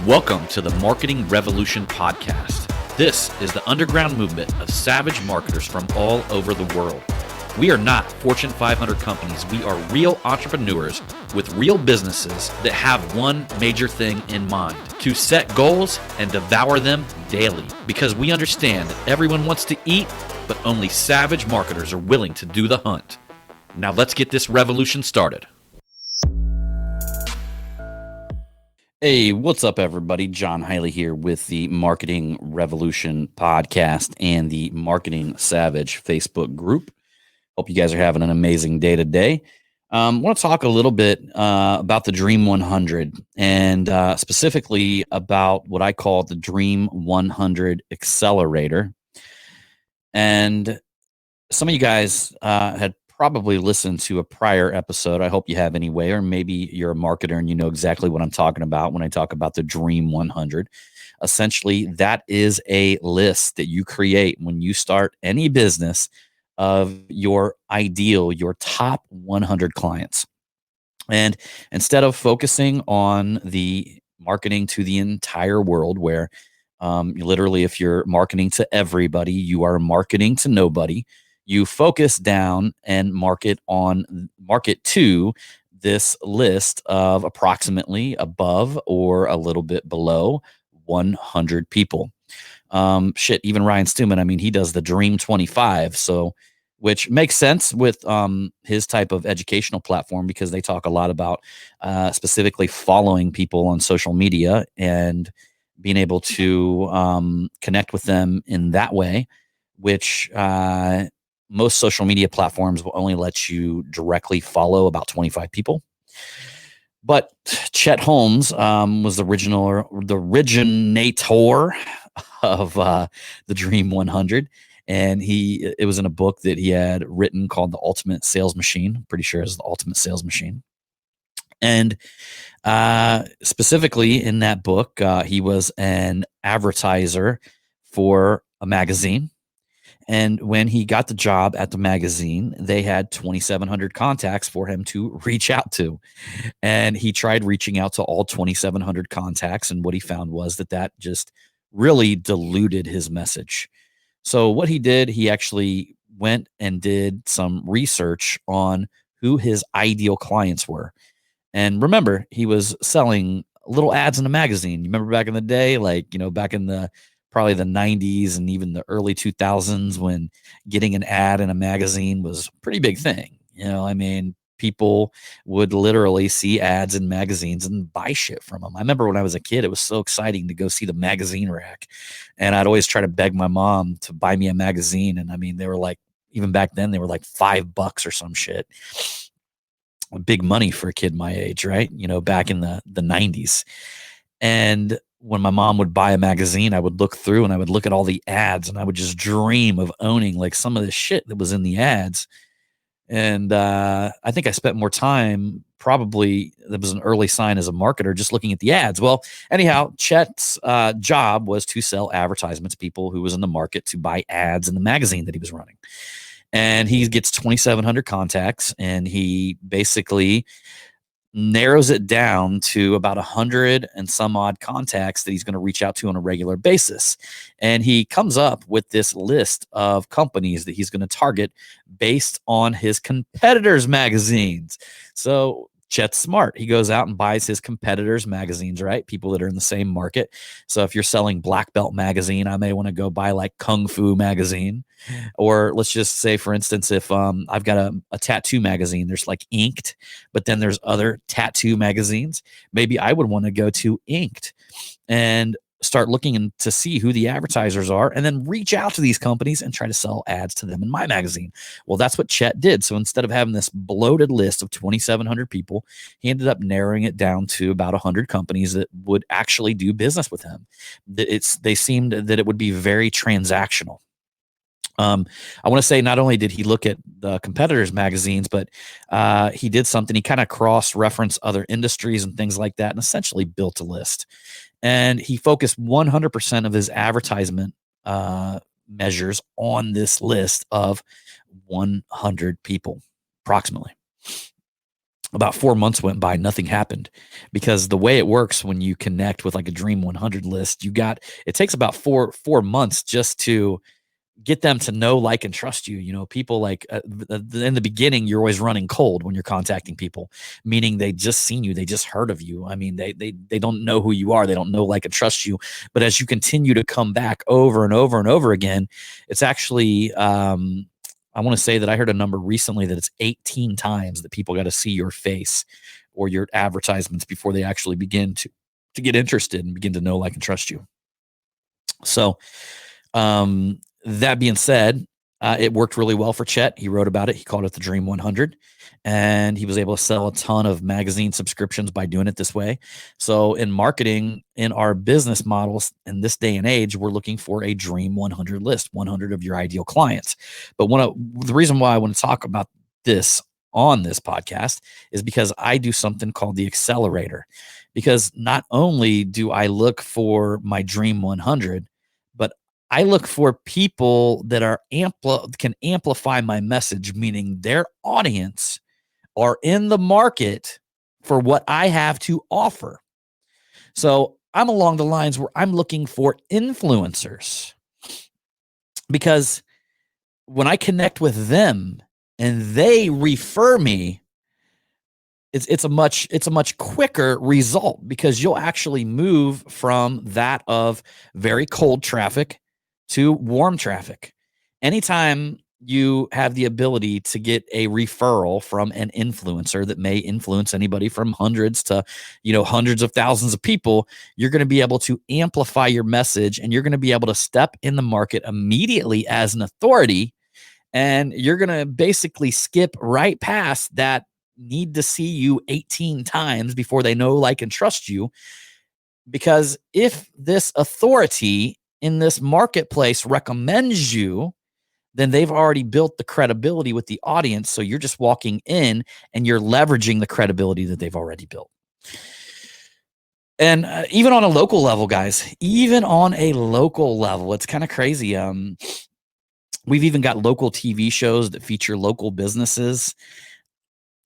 Welcome to the Marketing Revolution podcast. This is the underground movement of savage marketers from all over the world. We are not Fortune 500 companies. We are real entrepreneurs with real businesses that have one major thing in mind: to set goals and devour them daily. Because we understand that everyone wants to eat, but only savage marketers are willing to do the hunt. Now let's get this revolution started. Hey, what's up, everybody? John Hiley here with the Marketing Revolution podcast and the Marketing Savage Facebook group. Hope you guys are having an amazing day today. I want to talk a little bit about the Dream 100 and specifically about what I call the Dream 100 Accelerator. And some of you guys had probably listened to a prior episode. I hope you have anyway, or maybe you're a marketer and you know exactly what I'm talking about when I talk about the Dream 100. Essentially, that is a list that you create when you start any business of your ideal, your top 100 clients. And instead of focusing on the marketing to the entire world, where literally if you're marketing to everybody, you are marketing to nobody. You focus down and market to this list of approximately above or a little bit below 100 people. Even Ryan Stewman, he does the Dream 25. So, which makes sense with his type of educational platform, because they talk a lot about specifically following people on social media and being able to connect with them in that way, which most social media platforms will only let you directly follow about 25 people. But Chet Holmes was the originator of the Dream 100. And it was in a book that he had written called The Ultimate Sales Machine. Pretty sure it's The Ultimate Sales Machine. And specifically in that book, he was an advertiser for a magazine. And when he got the job at the magazine, they had 2,700 contacts for him to reach out to. And he tried reaching out to all 2,700 contacts. And what he found was that just really diluted his message. So what he did, he actually went and did some research on who his ideal clients were. And remember, he was selling little ads in a magazine. You remember back in the day, back in probably the 90s and even the early 2000s, when getting an ad in a magazine was a pretty big thing. People would literally see ads in magazines and buy shit from them. I remember when I was a kid, it was so exciting to go see the magazine rack. And I'd always try to beg my mom to buy me a magazine. And they were like, even back then, they were like $5 or some shit. Big money for a kid my age, right? Back in the 90s. And when my mom would buy a magazine, I would look through and I would look at all the ads and I would just dream of owning like some of the shit that was in the ads. And I think I spent more time, probably that was an early sign as a marketer, just looking at the ads. Well, anyhow, Chet's job was to sell advertisements to people who was in the market to buy ads in the magazine that he was running. And he gets 2,700 contacts, and he basically narrows it down to about 100 and some odd contacts that he's going to reach out to on a regular basis. And he comes up with this list of companies that he's going to target based on his competitors' magazines. So Chet's smart. He goes out and buys his competitors' magazines, right? People that are in the same market. So if you're selling Black Belt magazine, I may want to go buy like Kung Fu magazine. Or let's just say, for instance, if I've got a tattoo magazine, there's like Inked, but then there's other tattoo magazines. Maybe I would want to go to Inked and start looking to see who the advertisers are, and then reach out to these companies and try to sell ads to them in my magazine. Well, that's what Chet did. So instead of having this bloated list of 2,700 people, he ended up narrowing it down to about 100 companies that would actually do business with him. They seemed that it would be very transactional. I want to say not only did he look at the competitors' magazines, but he did something. He kind of cross-referenced other industries and things like that, and essentially built a list. And he focused 100% of his advertisement measures on this list of 100 people, approximately. About 4 months went by, nothing happened, because the way it works when you connect with like a Dream 100 list, it takes about 4 months just to get them to know, like, and trust you. You know, people like in the beginning, you're always running cold when you're contacting people, meaning they just seen you, they just heard of you. I mean, they don't know who you are, they don't know, like, and trust you. But as you continue to come back over and over and over again, it's actually I want to say that I heard a number recently that it's 18 times that people got to see your face or your advertisements before they actually begin to get interested and begin to know, like, and trust you. So that being said, it worked really well for Chet. He wrote about it. He called it the Dream 100, and he was able to sell a ton of magazine subscriptions by doing it this way. So, in marketing, in our business models in this day and age, we're looking for a Dream 100 list, 100 of your ideal clients. But the reason why I want to talk about this on this podcast is because I do something called the Accelerator. Because not only do I look for my Dream 100, but I look for people that can amplify my message, meaning their audience are in the market for what I have to offer. So I'm along the lines where I'm looking for influencers, because when I connect with them and they refer me, it's a much quicker result, because you'll actually move from that of very cold traffic to warm traffic. Anytime you have the ability to get a referral from an influencer that may influence anybody from hundreds to, hundreds of thousands of people, you're going to be able to amplify your message, and you're going to be able to step in the market immediately as an authority, and you're going to basically skip right past that need to see you 18 times before they know, like, and trust you. Because if this authority in this marketplace recommends you, then they've already built the credibility with the audience. So you're just walking in and you're leveraging the credibility that they've already built. And even on a local level, guys, even on a local level, it's kind of crazy. We've even got local TV shows that feature local businesses.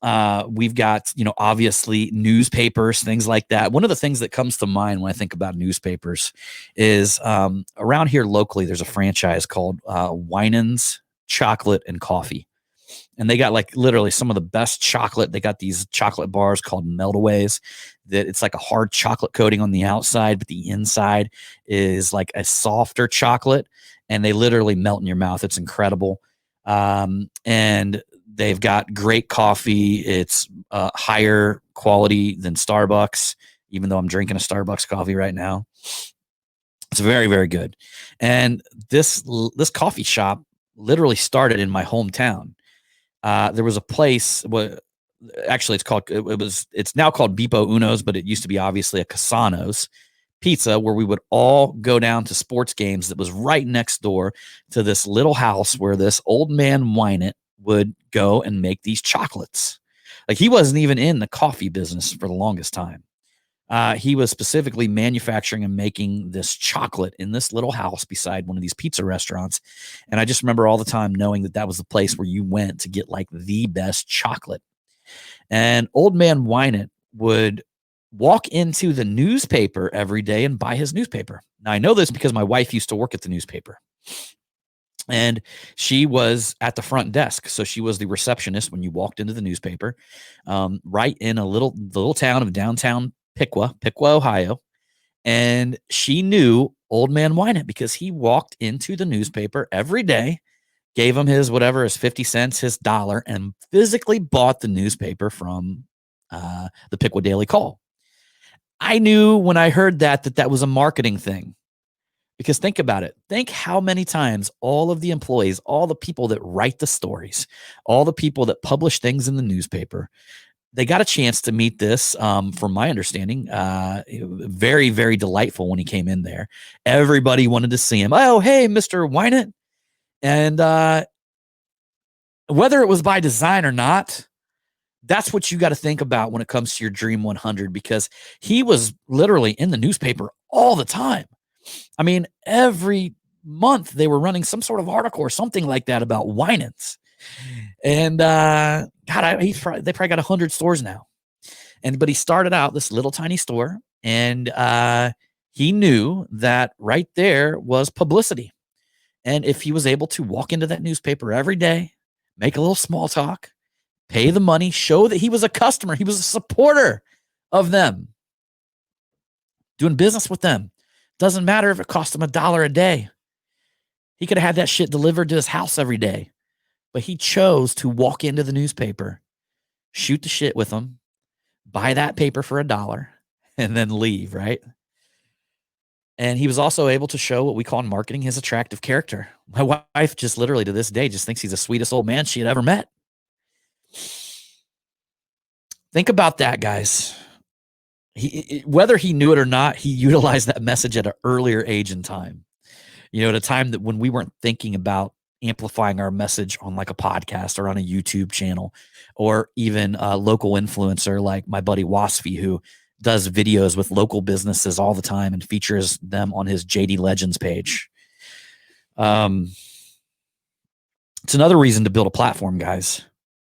We've got, obviously newspapers, things like that. One of the things that comes to mind when I think about newspapers is around here locally, there's a franchise called Winans Chocolate and Coffee. And they got, like, literally some of the best chocolate. They got these chocolate bars called Meltaways, that it's like a hard chocolate coating on the outside, but the inside is like a softer chocolate, and they literally melt in your mouth. It's incredible. And they've got great coffee. It's higher quality than Starbucks, even though I'm drinking a Starbucks coffee right now. It's very, very good. And this coffee shop literally started in my hometown. There was a place actually it's now called Bipo Uno's, but it used to be obviously a Casano's Pizza, where we would all go down to sports games, that was right next door to this little house where this old man Wynant would go and make these chocolates. Like, he wasn't even in the coffee business for the longest time. He was specifically manufacturing and making this chocolate in this little house beside one of these pizza restaurants. And I just remember all the time knowing that that was the place where you went to get, like, the best chocolate. And old man Wynant would walk into the newspaper every day and buy his newspaper. Now, I know this because my wife used to work at the newspaper, and she was at the front desk. So she was the receptionist when you walked into the newspaper, right in the little town of downtown Piqua, Ohio. And she knew old man Wynant because he walked into the newspaper every day, gave him his 50 cents, his dollar, and physically bought the newspaper from the Piqua Daily Call. I knew when I heard that was a marketing thing, because think about it. Think how many times all of the employees, all the people that write the stories, all the people that publish things in the newspaper, they got a chance to meet this, from my understanding, very, very delightful when he came in there. Everybody wanted to see him. Oh, hey, Mr. Wynant. And whether it was by design or not, that's what you got to think about when it comes to your Dream 100, because he was literally in the newspaper all the time. I mean, every month they were running some sort of article or something like that about Winans. And they probably got 100 stores now. But he started out this little tiny store, and he knew that right there was publicity. And if he was able to walk into that newspaper every day, make a little small talk, pay the money, show that he was a customer, he was a supporter of them, doing business with them. Doesn't matter if it cost him $1 a day. He could have had that shit delivered to his house every day. But he chose to walk into the newspaper, shoot the shit with them, buy that paper for $1, and then leave, right? And he was also able to show what we call in marketing his attractive character. My wife just literally to this day just thinks he's the sweetest old man she had ever met. Think about that, guys. Whether he knew it or not, he utilized that message at an earlier age in time. At a time that when we weren't thinking about amplifying our message on like a podcast or on a YouTube channel, or even a local influencer like my buddy Wasfy, who does videos with local businesses all the time and features them on his JD Legends page. It's another reason to build a platform, guys.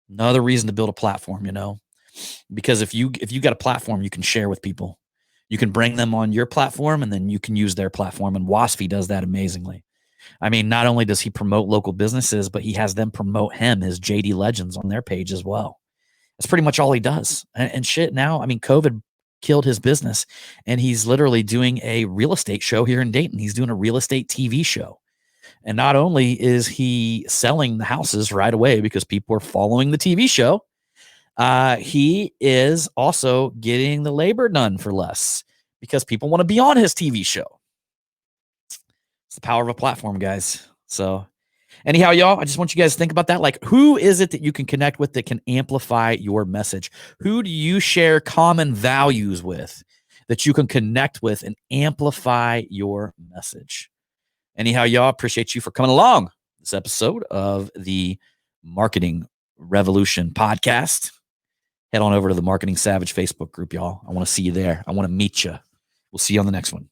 Another reason to build a platform, because if you got a platform, you can share with people. You can bring them on your platform, and then you can use their platform. And Wasfy does that amazingly. I mean, not only does he promote local businesses, but he has them promote him, his JD Legends, on their page as well. That's pretty much all he does. And shit now, I mean, COVID killed his business, and he's literally doing a real estate show here in Dayton. He's doing a real estate TV show. And not only is he selling the houses right away because people are following the TV show, he is also getting the labor done for less because people want to be on his TV show. It's the power of a platform, guys. So anyhow, y'all, I just want you guys to think about that. Like, who is it that you can connect with that can amplify your message? Who do you share common values with that you can connect with and amplify your message? Anyhow, y'all, appreciate you for coming along this episode of the Marketing Revolution podcast. Head on over to the Marketing Savage Facebook group, y'all. I want to see you there. I want to meet you. We'll see you on the next one.